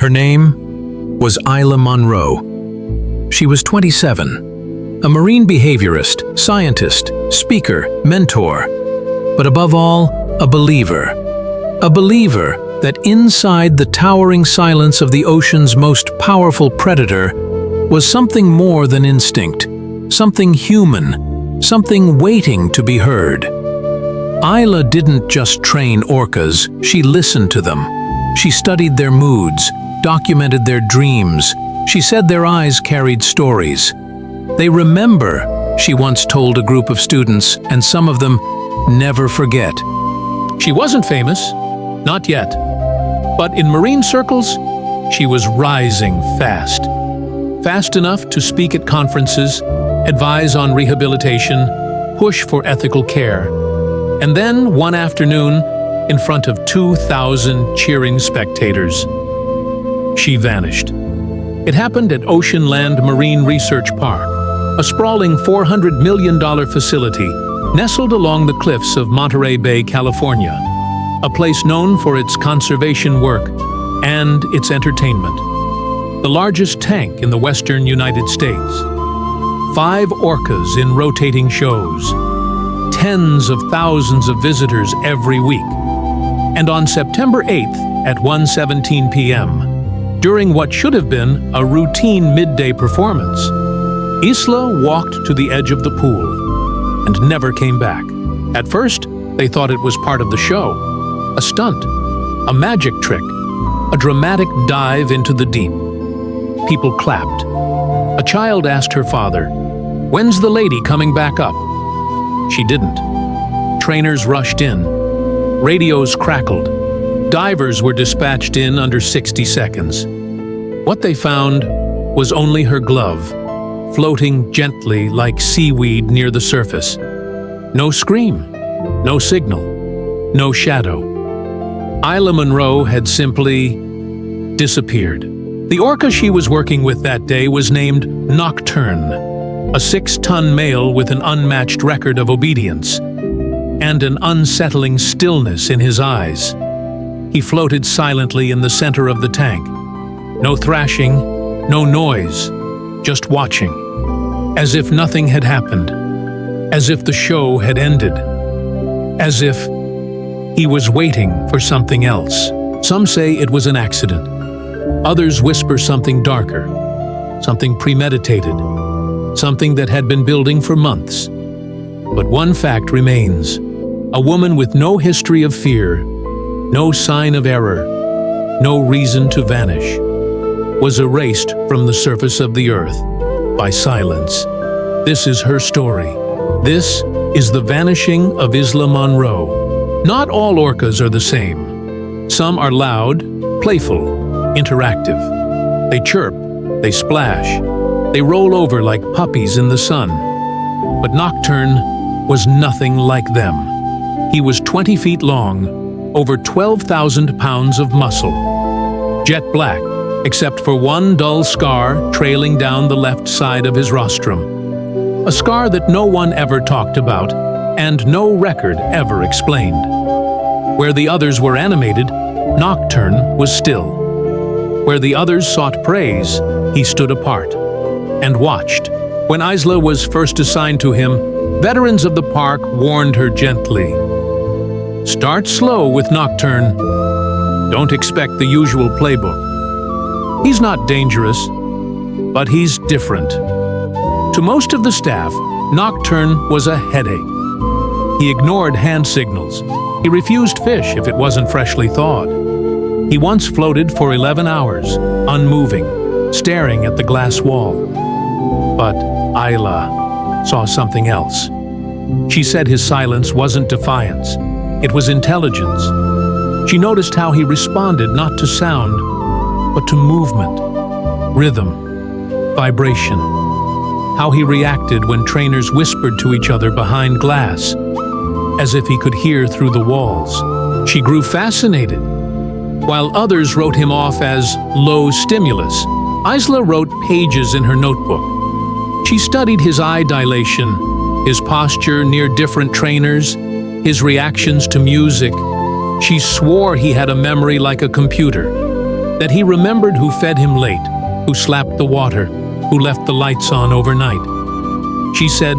Her name was Isla Monroe. She was 27, a marine behaviorist, scientist, speaker, mentor, but above all, a believer. A believer that inside the towering silence of the ocean's most powerful predator was something more than instinct, something human, something waiting to be heard. Isla didn't just train orcas, she listened to them. She studied their moods, documented their dreams. She said their eyes carried stories. They remember, she once told a group of students, and some of them never forget. She wasn't famous, not yet. But in marine circles, she was rising fast. Fast enough to speak at conferences, advise on rehabilitation, push for ethical care. And then, one afternoon, in front of 2,000 cheering spectators, she vanished. It happened at Oceanland Marine Research Park, a sprawling $400 million facility nestled along the cliffs of Monterey Bay, California, a place known for its conservation work and its entertainment. The largest tank in the western United States. 5 orcas in rotating shows. Tens of thousands of visitors every week. And on September 8th at 1:17 p.m., during what should have been a routine midday performance, Isla walked to the edge of the pool and never came back. At first, they thought it was part of the show, a stunt, a magic trick, a dramatic dive into the deep. People clapped. A child asked her father, "When's the lady coming back up?" She didn't. Trainers rushed in. Radios crackled. Divers were dispatched in under 60 seconds. What they found was only her glove, floating gently like seaweed near the surface. No scream, no signal, no shadow. Isla Monroe had simply disappeared. The orca she was working with that day was named Nocturne, a 6-ton male with an unmatched record of obedience and an unsettling stillness in his eyes. He floated silently in the center of the tank. No thrashing, no noise, just watching, as if nothing had happened, as if the show had ended, as if he was waiting for something else. Some say it was an accident. Others whisper something darker, something premeditated, something that had been building for months. But one fact remains. A woman with no history of fear, no sign of error, no reason to vanish, was erased from the surface of the earth by silence. This is her story. This is the vanishing of Isla Monroe. Not all orcas are the same. Some are loud, playful, interactive. They chirp, they splash, they roll over like puppies in the sun. But Nocturne was nothing like them. He was 20 feet long, over 12,000 pounds of muscle. Jet black, except for one dull scar trailing down the left side of his rostrum. A scar that no one ever talked about, and no record ever explained. Where the others were animated, Nocturne was still. Where the others sought praise, he stood apart and watched. When Isla was first assigned to him, veterans of the park warned her gently. Start slow with Nocturne. Don't expect the usual playbook. He's not dangerous, but he's different. To most of the staff, Nocturne was a headache. He ignored hand signals. He refused fish if it wasn't freshly thawed. He once floated for 11 hours, unmoving, staring at the glass wall. But Isla saw something else. She said his silence wasn't defiance. It was intelligence. She noticed how he responded not to sound, but to movement, rhythm, vibration. How he reacted when trainers whispered to each other behind glass, as if he could hear through the walls. She grew fascinated. While others wrote him off as low stimulus, Isla wrote pages in her notebook. She studied his eye dilation, his posture near different trainers, his reactions to music. She swore he had a memory like a computer, that he remembered who fed him late, who slapped the water, who left the lights on overnight. She said,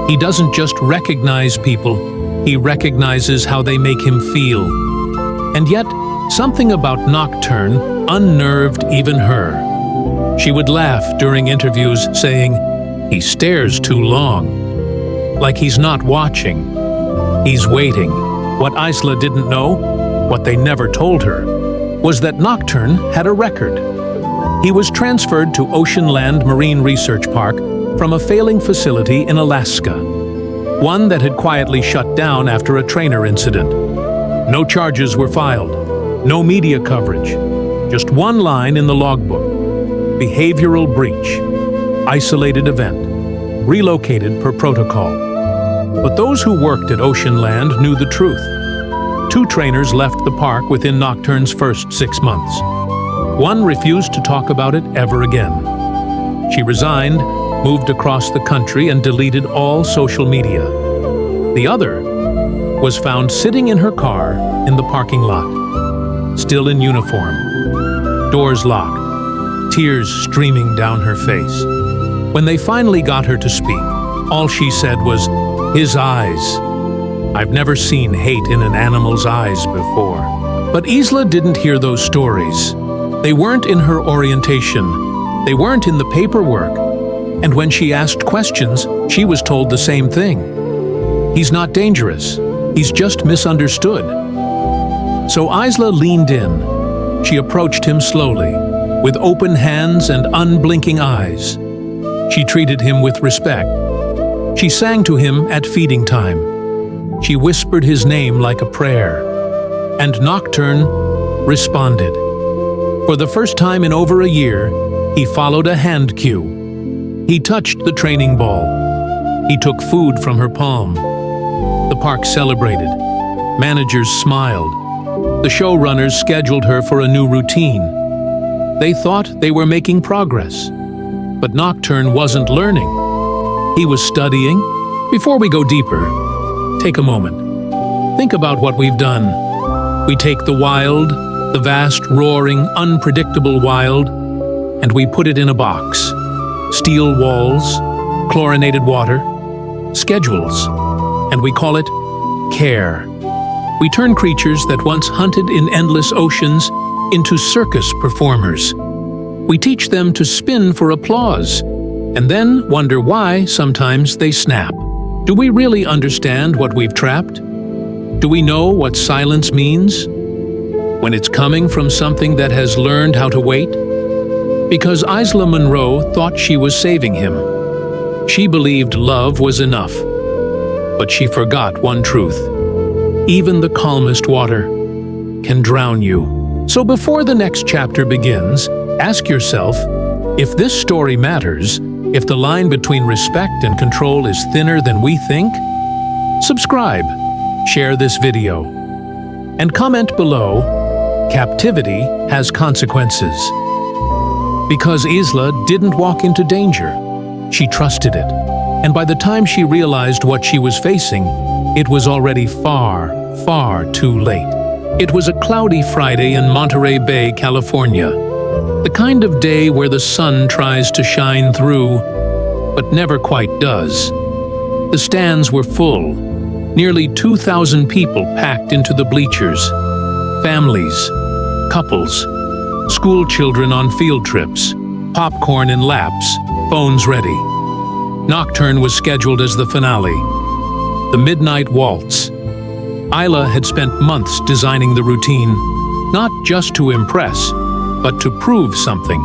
he doesn't just recognize people, he recognizes how they make him feel. And yet, something about Nocturne unnerved even her. She would laugh during interviews, saying, he stares too long. Like he's not watching. He's waiting. What Isla didn't know, what they never told her, was that Nocturne had a record. He was transferred to Oceanland Marine Research Park from a failing facility in Alaska, one that had quietly shut down after a trainer incident. No charges were filed, no media coverage, just one line in the logbook: behavioral breach, isolated event, relocated per protocol. But those who worked at Oceanland knew the truth. 2 trainers left the park within Nocturne's first 6 months. One refused to talk about it ever again. She resigned, moved across the country, and deleted all social media. The other was found sitting in her car in the parking lot, still in uniform, doors locked, tears streaming down her face. When they finally got her to speak, all she said was, his eyes. I've never seen hate in an animal's eyes before. But Isla didn't hear those stories. They weren't in her orientation. They weren't in the paperwork. And when she asked questions, she was told the same thing. He's not dangerous. He's just misunderstood. So Isla leaned in. She approached him slowly, with open hands and unblinking eyes. She treated him with respect. She sang to him at feeding time. She whispered his name like a prayer. And Nocturne responded. For the first time in over a year, he followed a hand cue. He touched the training ball. He took food from her palm. The park celebrated. Managers smiled. The showrunners scheduled her for a new routine. They thought they were making progress. But Nocturne wasn't learning. He was studying. Before we go deeper, take a moment. Think about what we've done. We take the wild, the vast, roaring, unpredictable wild, and we put it in a box. Steel walls, chlorinated water, schedules, and we call it care. We turn creatures that once hunted in endless oceans into circus performers. We teach them to spin for applause, and then wonder why sometimes they snap. Do we really understand what we've trapped? Do we know what silence means? When it's coming from something that has learned how to wait? Because Isla Monroe thought she was saving him. She believed love was enough. But she forgot one truth. Even the calmest water can drown you. So before the next chapter begins, ask yourself, if this story matters, if the line between respect and control is thinner than we think, subscribe, share this video, and comment below, captivity has consequences. Because Isla didn't walk into danger, she trusted it. And by the time she realized what she was facing, it was already far, far too late. It was a cloudy Friday in Monterey Bay, California. The kind of day where the sun tries to shine through, but never quite does. The stands were full. Nearly 2,000 people packed into the bleachers. Families, couples, school children on field trips, popcorn in laps, phones ready. Nocturne was scheduled as the finale. The midnight waltz. Isla had spent months designing the routine, not just to impress, but to prove something.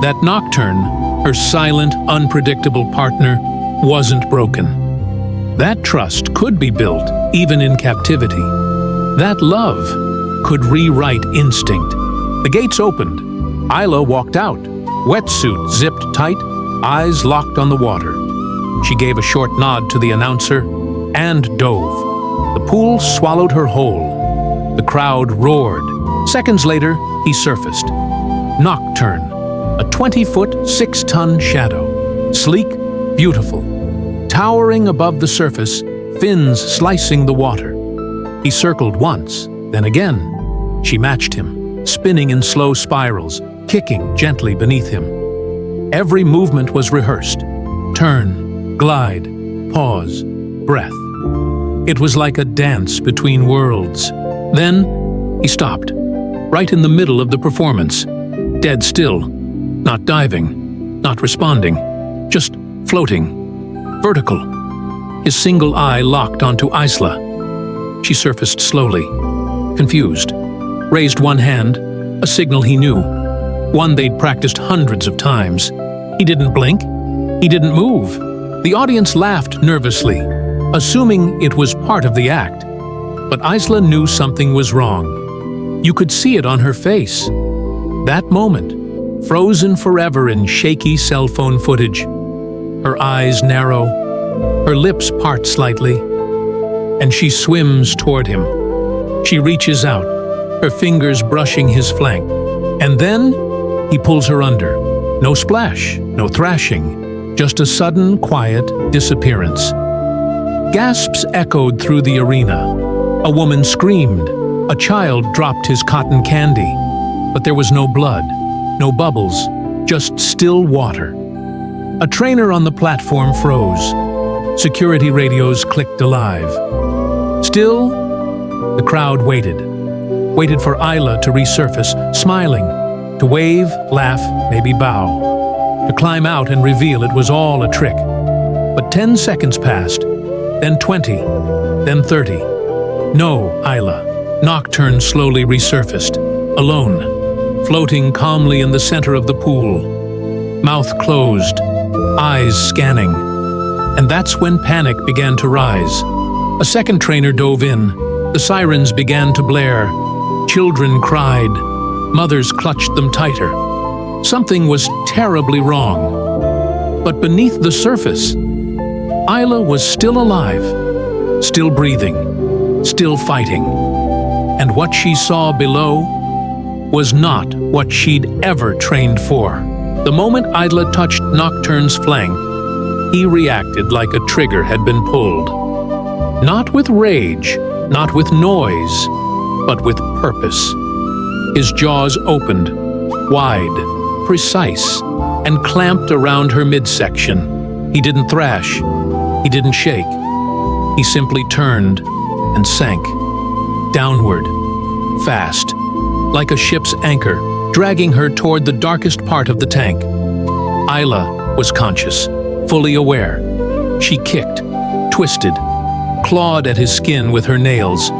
That Nocturne, her silent, unpredictable partner, wasn't broken. That trust could be built, even in captivity. That love could rewrite instinct. The gates opened. Isla walked out, wetsuit zipped tight, eyes locked on the water. She gave a short nod to the announcer and dove. The pool swallowed her whole. The crowd roared. Seconds later, he surfaced. Nocturne, a 20-foot, 6-ton shadow. Sleek, beautiful. Towering above the surface, fins slicing the water. He circled once, then again. She matched him. spinning in slow spirals, kicking gently beneath him. Every movement was rehearsed. Turn, glide, pause, breath. It was like a dance between worlds. Then he stopped, right in the middle of the performance, dead still, not diving, not responding, just floating, vertical. His single eye locked onto Isla. She surfaced slowly, confused, raised one hand, a signal he knew, one they'd practiced hundreds of times. He didn't blink. He didn't move. The audience laughed nervously, assuming it was part of the act. But Isla knew something was wrong. You could see it on her face. That moment, frozen forever in shaky cell phone footage. Her eyes narrow, her lips part slightly, and she swims toward him. She reaches out, her fingers brushing his flank, and then he pulls her under. No splash, no thrashing, just a sudden, quiet disappearance. Gasps echoed through the arena. A woman screamed. A child dropped his cotton candy. But there was no blood, no bubbles, just still water. A trainer on the platform froze. Security radios clicked alive. Still, the crowd waited for Isla to resurface, smiling, to wave, laugh, maybe bow, to climb out and reveal it was all a trick. But 10 seconds passed, then 20, then 30. No, Isla. Nocturne slowly resurfaced, alone, floating calmly in the center of the pool. Mouth closed, eyes scanning. And that's when panic began to rise. A second trainer dove in. The sirens began to blare. Children cried. Mothers clutched them tighter. Something was terribly wrong. But beneath the surface, Isla was still alive, still breathing, still fighting. And what she saw below was not what she'd ever trained for. The moment Isla touched Nocturne's flank, he reacted like a trigger had been pulled. Not with rage, not with noise, but with purpose. His jaws opened, wide, precise, and clamped around her midsection. He didn't thrash. He didn't shake. He simply turned and sank. Downward, fast, like a ship's anchor, dragging her toward the darkest part of the tank. Isla was conscious, fully aware. She kicked, twisted, clawed at his skin with her nails.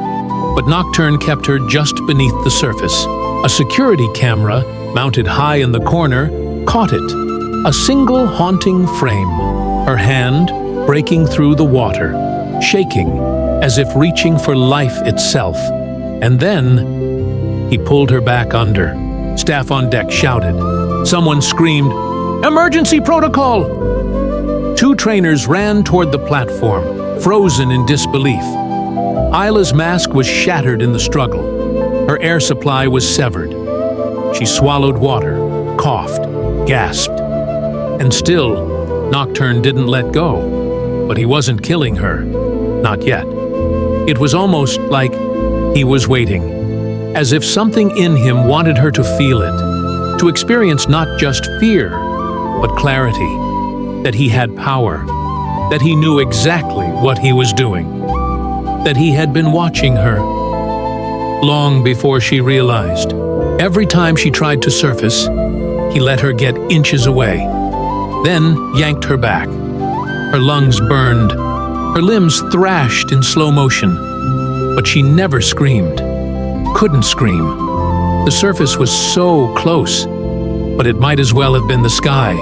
But Nocturne kept her just beneath the surface. A security camera, mounted high in the corner, caught it. A single haunting frame. Her hand breaking through the water, shaking as if reaching for life itself. And then he pulled her back under. Staff on deck shouted. Someone screamed, "Emergency protocol!" Two trainers ran toward the platform, frozen in disbelief. Isla's mask was shattered in the struggle. Her air supply was severed. She swallowed water, coughed, gasped. And still, Nocturne didn't let go. But he wasn't killing her. Not yet. It was almost like he was waiting, as if something in him wanted her to feel it, to experience not just fear, but clarity, that he had power, that he knew exactly what he was doing, that he had been watching her. Long before she realized, every time she tried to surface, he let her get inches away, then yanked her back. Her lungs burned, her limbs thrashed in slow motion, but she never screamed, couldn't scream. The surface was so close, but it might as well have been the sky.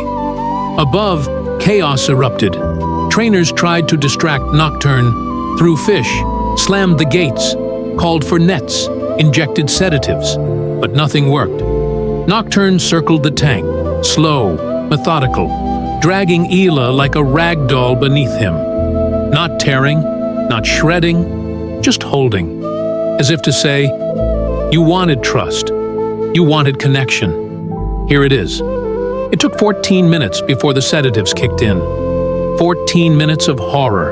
Above, chaos erupted. Trainers tried to distract Nocturne, threw fish, slammed the gates, called for nets, injected sedatives, but nothing worked. Nocturne circled the tank, slow, methodical, dragging Isla like a rag doll beneath him. Not tearing, not shredding, just holding, as if to say, you wanted trust, you wanted connection. Here it is. It took 14 minutes before the sedatives kicked in. 14 minutes of horror,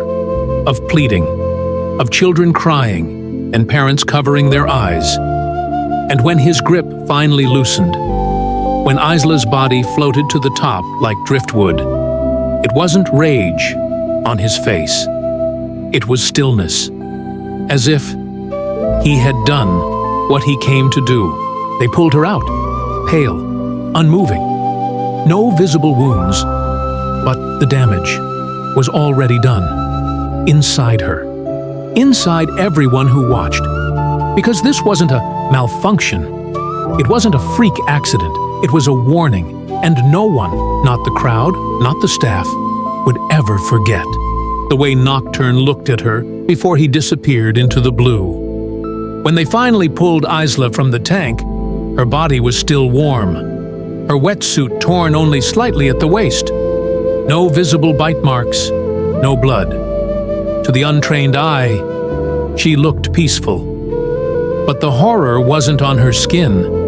of pleading, of children crying and parents covering their eyes. And when his grip finally loosened, when Isla's body floated to the top like driftwood, it wasn't rage on his face. It was stillness, as if he had done what he came to do. They pulled her out, pale, unmoving. No visible wounds, but the damage was already done. Inside her. Inside everyone who watched. Because this wasn't a malfunction. It wasn't a freak accident. It was a warning, and no one, not the crowd, not the staff, would ever forget the way Nocturne looked at her before he disappeared into the blue. When they finally pulled Isla from the tank, her body was still warm, her wetsuit torn only slightly at the waist. No visible bite marks, no blood. To the untrained eye, she looked peaceful. But the horror wasn't on her skin.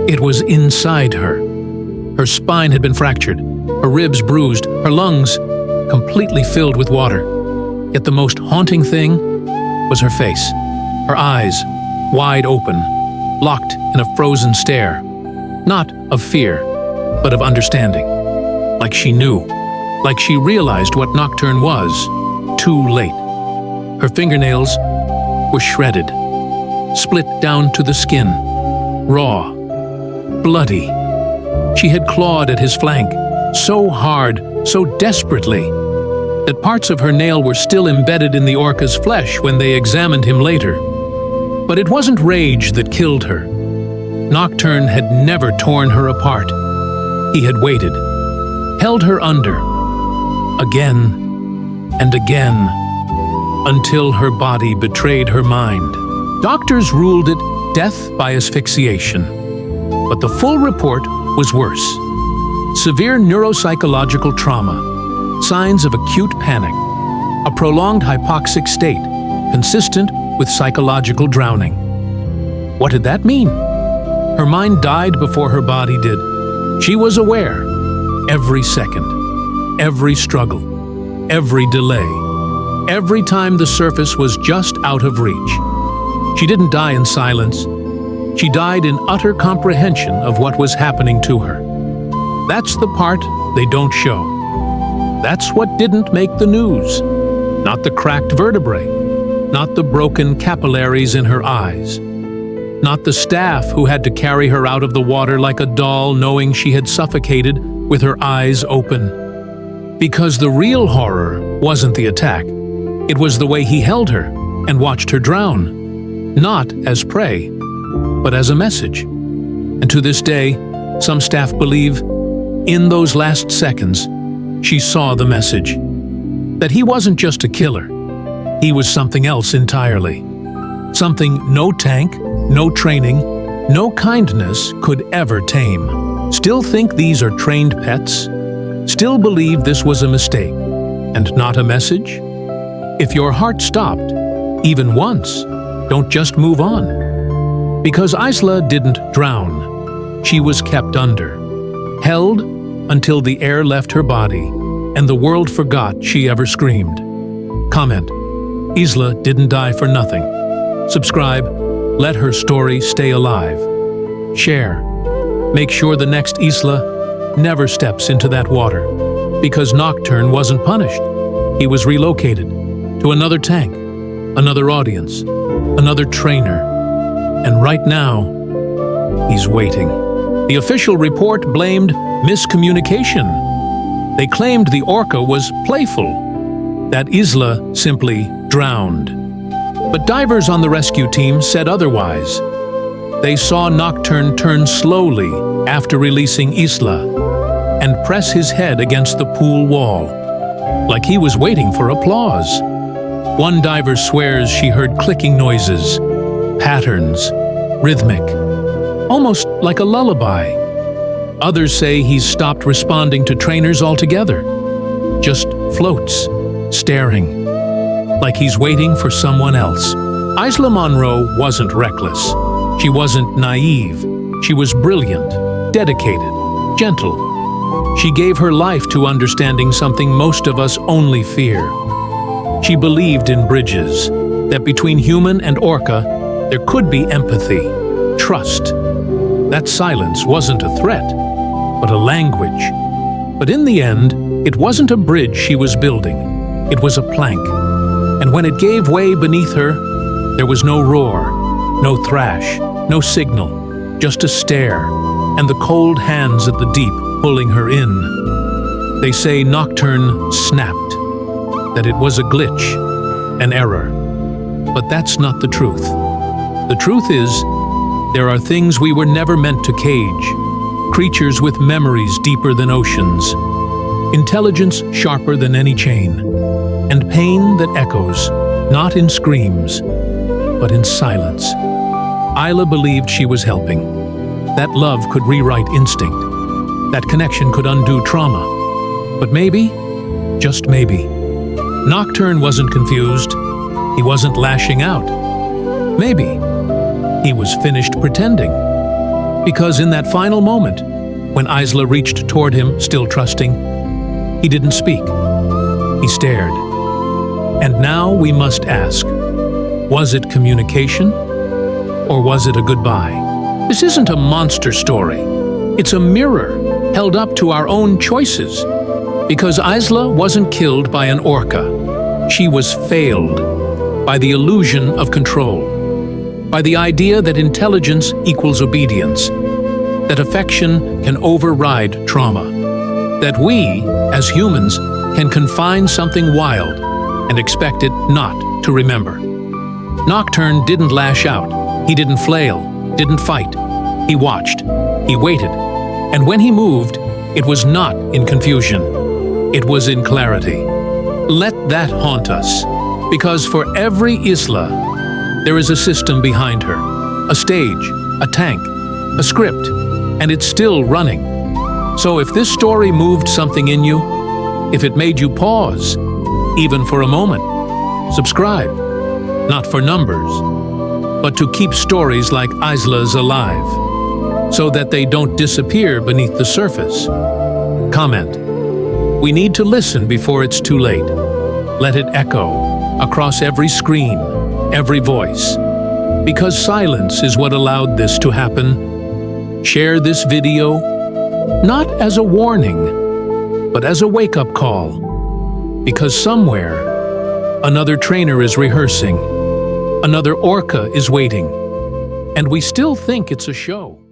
It was inside her. Her spine had been fractured, her ribs bruised, her lungs completely filled with water. Yet the most haunting thing was her face, her eyes wide open, locked in a frozen stare. Not of fear, but of understanding. Like she knew, like she realized what Nocturne was, too late. Her fingernails were shredded, split down to the skin, raw, bloody. She had clawed at his flank, so hard, so desperately, that parts of her nail were still embedded in the orca's flesh when they examined him later. But it wasn't rage that killed her. Nocturne had never torn her apart. He had waited, held her under, again and again, until her body betrayed her mind. Doctors ruled it death by asphyxiation. But the full report was worse. Severe neuropsychological trauma, signs of acute panic, a prolonged hypoxic state, consistent with psychological drowning. What did that mean? Her mind died before her body did. She was aware, every second, every struggle, every delay, every time the surface was just out of reach. She didn't die in silence. She died in utter comprehension of what was happening to her. That's the part they don't show. That's what didn't make the news. Not the cracked vertebrae, not the broken capillaries in her eyes, not the staff who had to carry her out of the water like a doll knowing she had suffocated with her eyes open. Because the real horror wasn't the attack. It was the way he held her and watched her drown, not as prey, but as a message. And to this day, some staff believe, in those last seconds, she saw the message. That he wasn't just a killer. He was something else entirely. Something no tank, no training, no kindness could ever tame. Still think these are trained pets? Still believe this was a mistake, and not a message? If your heart stopped, even once, don't just move on. Because Isla didn't drown. She was kept under, held until the air left her body, and the world forgot she ever screamed. Comment: Isla didn't die for nothing. Subscribe, let her story stay alive. Share. Make sure the next Isla never steps into that water, because Nocturne wasn't punished. He was relocated to another tank, another audience, another trainer, and right now, he's waiting. The official report blamed miscommunication. They claimed the orca was playful, that Isla simply drowned. But divers on the rescue team said otherwise. They saw Nocturne turn slowly after releasing Isla and press his head against the pool wall, like he was waiting for applause. One diver swears she heard clicking noises, patterns, rhythmic, almost like a lullaby. Others say he's stopped responding to trainers altogether, just floats, staring, like he's waiting for someone else. Isla Monroe wasn't reckless. She wasn't naive. She was brilliant, dedicated, gentle. She gave her life to understanding something most of us only fear. She believed in bridges, that between human and orca, there could be empathy. trust. That silence wasn't a threat, but a language. But in the end, it wasn't a bridge she was building. It was a plank. And when it gave way beneath her, there was no roar, no thrash, no signal, just a stare, and the cold hands at the deep pulling her in. They say Nocturne snapped, that it was a glitch, an error. But that's not the truth. The truth is, there are things we were never meant to cage, creatures with memories deeper than oceans, intelligence sharper than any chain, and pain that echoes, not in screams, but in silence. Isla believed she was helping. That love could rewrite instinct. That connection could undo trauma. But maybe, just maybe, Nocturne wasn't confused. He wasn't lashing out. Maybe he was finished pretending. Because in that final moment, when Isla reached toward him, still trusting, he didn't speak. He stared. And now we must ask, was it communication? Or was it a goodbye? This isn't a monster story. It's a mirror held up to our own choices. Because Isla wasn't killed by an orca. She was failed by the illusion of control, by the idea that intelligence equals obedience, that affection can override trauma, that we, as humans, can confine something wild and expect it not to remember. Nocturne didn't lash out. He didn't flail, didn't fight. He watched. He waited. And when he moved, it was not in confusion. It was in clarity. Let that haunt us. Because for every Isla, there is a system behind her. A stage, a tank, a script, and it's still running. So if this story moved something in you, if it made you pause, even for a moment, subscribe. Not for numbers, but to keep stories like Isla's alive, so that they don't disappear beneath the surface. Comment. We need to listen before it's too late. Let it echo across every screen, every voice. Because silence is what allowed this to happen. Share this video, not as a warning, but as a wake-up call. Because somewhere, another trainer is rehearsing, another orca is waiting, and we still think it's a show.